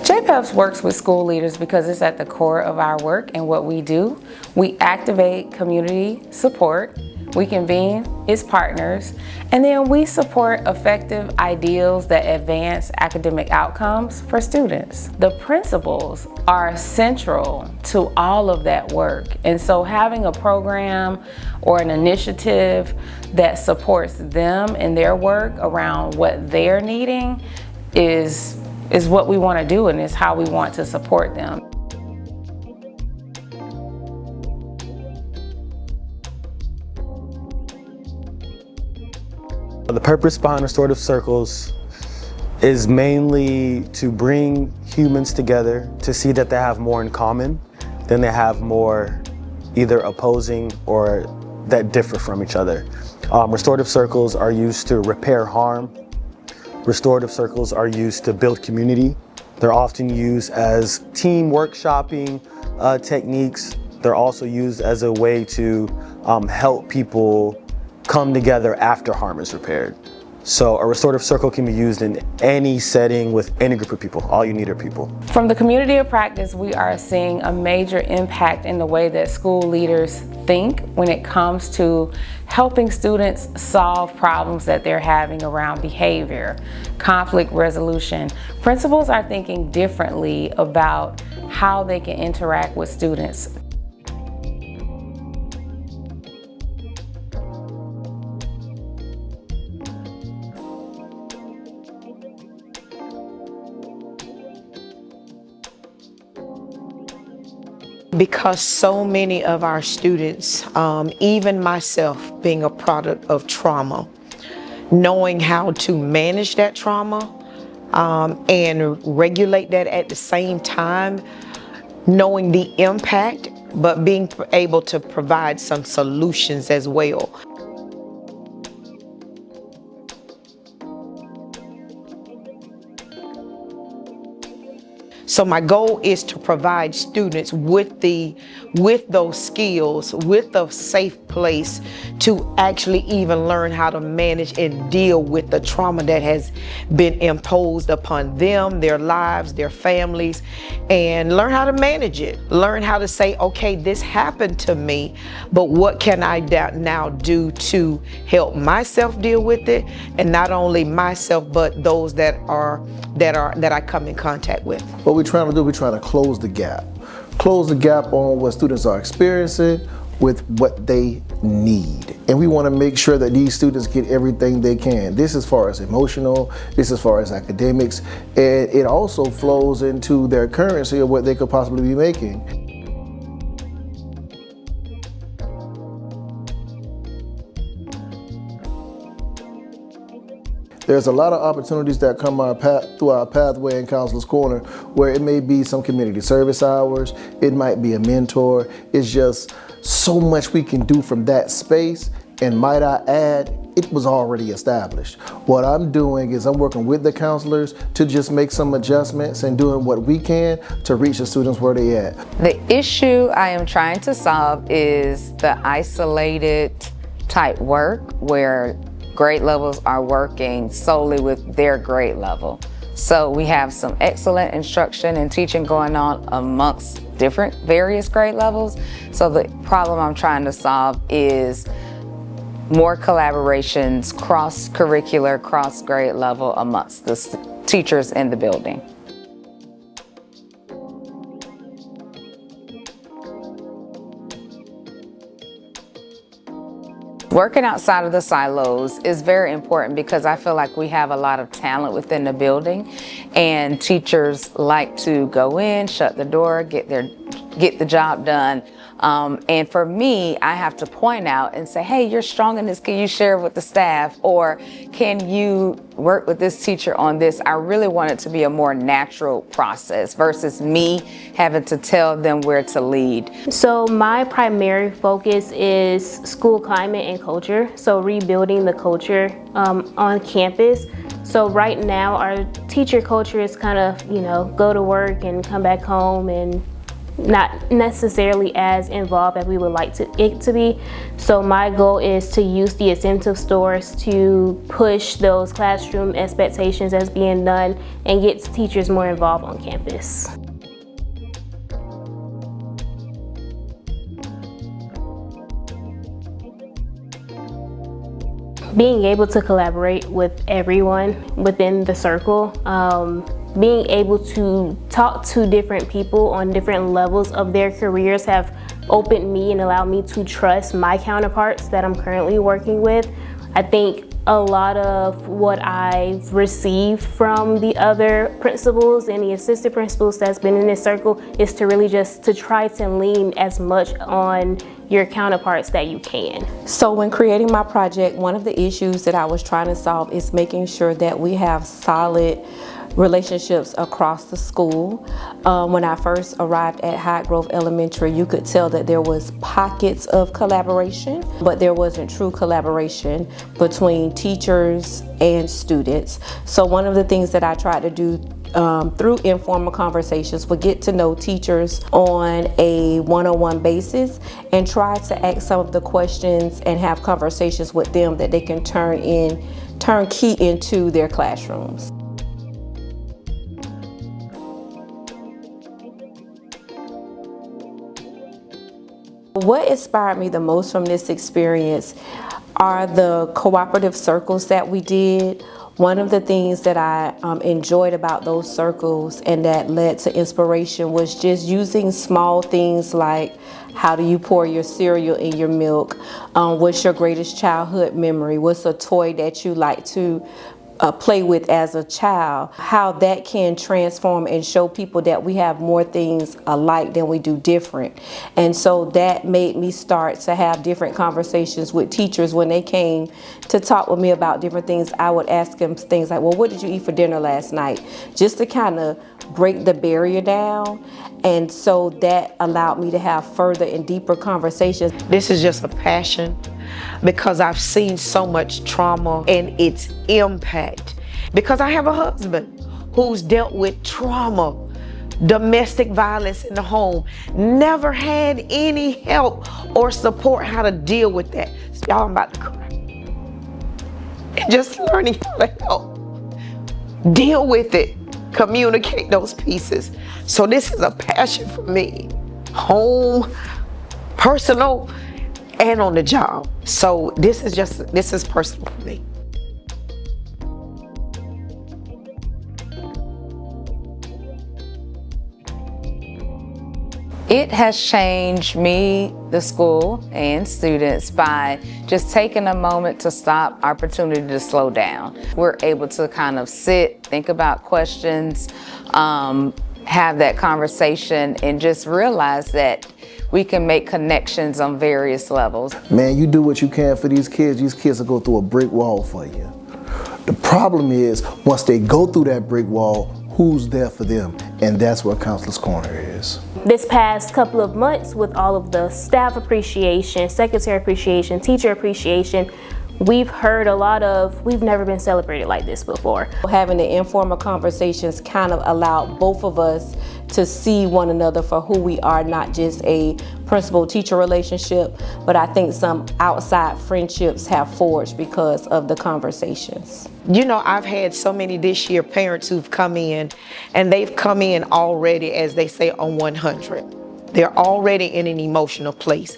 JPEF works with school leaders because it's at the core of our work and what we do. We activate community support, we convene its partners, and then we support effective ideals that advance academic outcomes for students. The principals are central to all of that work, and so having a program or an initiative that supports them in their work around what they're needing is what we want to do, and is how we want to support them. The purpose behind restorative circles is mainly to bring humans together to see that they have more in common than they have more either opposing or that differ from each other. Restorative circles are used to repair harm. Restorative circles are used to build community. They're often used as team workshopping techniques. They're also used as a way to help people come together after harm is repaired. So a restorative circle can be used in any setting with any group of people. All you need are people. From the community of practice, we are seeing a major impact in the way that school leaders think when it comes to helping students solve problems that they're having around behavior, conflict resolution. Principals are thinking differently about how they can interact with students. Because so many of our students, even myself being a product of trauma, knowing how to manage that trauma and regulate that at the same time, knowing the impact, but being able to provide some solutions as well. So my goal is to provide students with those skills, with a safe place to actually even learn how to manage and deal with the trauma that has been imposed upon them, their lives, their families, and learn how to manage it. Learn how to say, okay, this happened to me, but what can I now do to help myself deal with it, and not only myself, but those that I come in contact with. What we're trying to do, we're trying to close the gap. Close the gap on what students are experiencing with what they need. And we want to make sure that these students get everything they can. This as far as emotional, this as far as academics, and it also flows into their currency of what they could possibly be making. There's a lot of opportunities that come through our pathway in Counselor's Corner, where it may be some community service hours, it might be a mentor. It's just so much we can do from that space, and might I add, it was already established. What I'm doing is I'm working with the counselors to just make some adjustments and doing what we can to reach the students where they at. The issue I am trying to solve is the isolated type work where grade levels are working solely with their grade level. So we have some excellent instruction and teaching going on amongst different various grade levels. So the problem I'm trying to solve is more collaborations, cross-curricular, cross-grade level amongst the teachers in the building. Working outside of the silos is very important because I feel like we have a lot of talent within the building, and teachers like to go in, shut the door, get the job done. And for me, I have to point out and say, hey, you're strong in this, can you share with the staff? Or can you work with this teacher on this? I really want it to be a more natural process versus me having to tell them where to lead. So my primary focus is school climate and culture. So rebuilding the culture on campus. So right now our teacher culture is kind of, go to work and come back home and not necessarily as involved as we would like it to be. So my goal is to use the incentive stores to push those classroom expectations as being done and get teachers more involved on campus. Being able to collaborate with everyone within the circle, being able to talk to different people on different levels of their careers have opened me and allowed me to trust my counterparts that I'm currently working with. I think a lot of what I've received from the other principals and the assistant principals that's been in this circle is to really just to try to lean as much on your counterparts that you can. So when creating my project, one of the issues that I was trying to solve is making sure that we have solid relationships across the school. When I first arrived at High Grove Elementary, you could tell that there was pockets of collaboration, but there wasn't true collaboration between teachers and students. So one of the things that I tried to do through informal conversations would get to know teachers on a one-on-one basis and try to ask some of the questions and have conversations with them that they can turn key into their classrooms. What inspired me the most from this experience are the cooperative circles that we did. One of the things that I enjoyed about those circles and that led to inspiration was just using small things like, how do you pour your cereal in your milk? What's your greatest childhood memory? What's a toy that you like to play with as a child? How that can transform and show people that we have more things alike than we do different. And so that made me start to have different conversations with teachers. When they came to talk with me about different things, I would ask them things like, well, what did you eat for dinner last night? Just to kind of break the barrier down. And so that allowed me to have further and deeper conversations. This is just a passion because I've seen so much trauma and its impact. Because I have a husband who's dealt with trauma, domestic violence in the home, never had any help or support how to deal with that. So y'all, I'm about to cry. And just learning how to help deal with it, communicate those pieces. So this is a passion for me, home, personal, and on the job. So this is personal for me. It has changed me, the school, and students by just taking a moment to stop, opportunity to slow down. We're able to kind of sit, think about questions, have that conversation, and just realize that we can make connections on various levels. Man, you do what you can for these kids will go through a brick wall for you. The problem is, once they go through that brick wall, who's there for them? And that's what Counselor's Corner is. This past couple of months, with all of the staff appreciation, secretary appreciation, teacher appreciation, we've heard a lot of, we've never been celebrated like this before. Having the informal conversations kind of allowed both of us to see one another for who we are, not just a principal-teacher relationship, but I think some outside friendships have forged because of the conversations. You know, I've had so many this year parents who've come in, and they've come in already, as they say, on 100. They're already in an emotional place,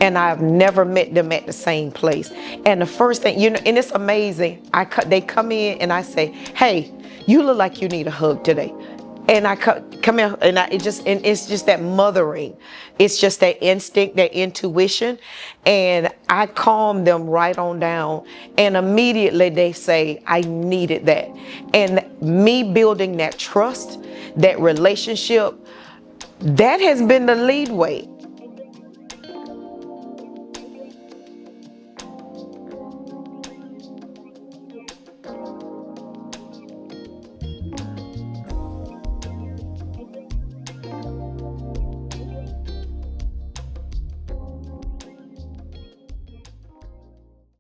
and I've never met them at the same place. And the first thing, you know, and it's amazing, they come in and I say, hey, you look like you need a hug today. And I come in, and it's just that mothering. It's just that instinct, that intuition. And I calm them right on down. And immediately they say, I needed that. And me building that trust, that relationship, that has been the lead way.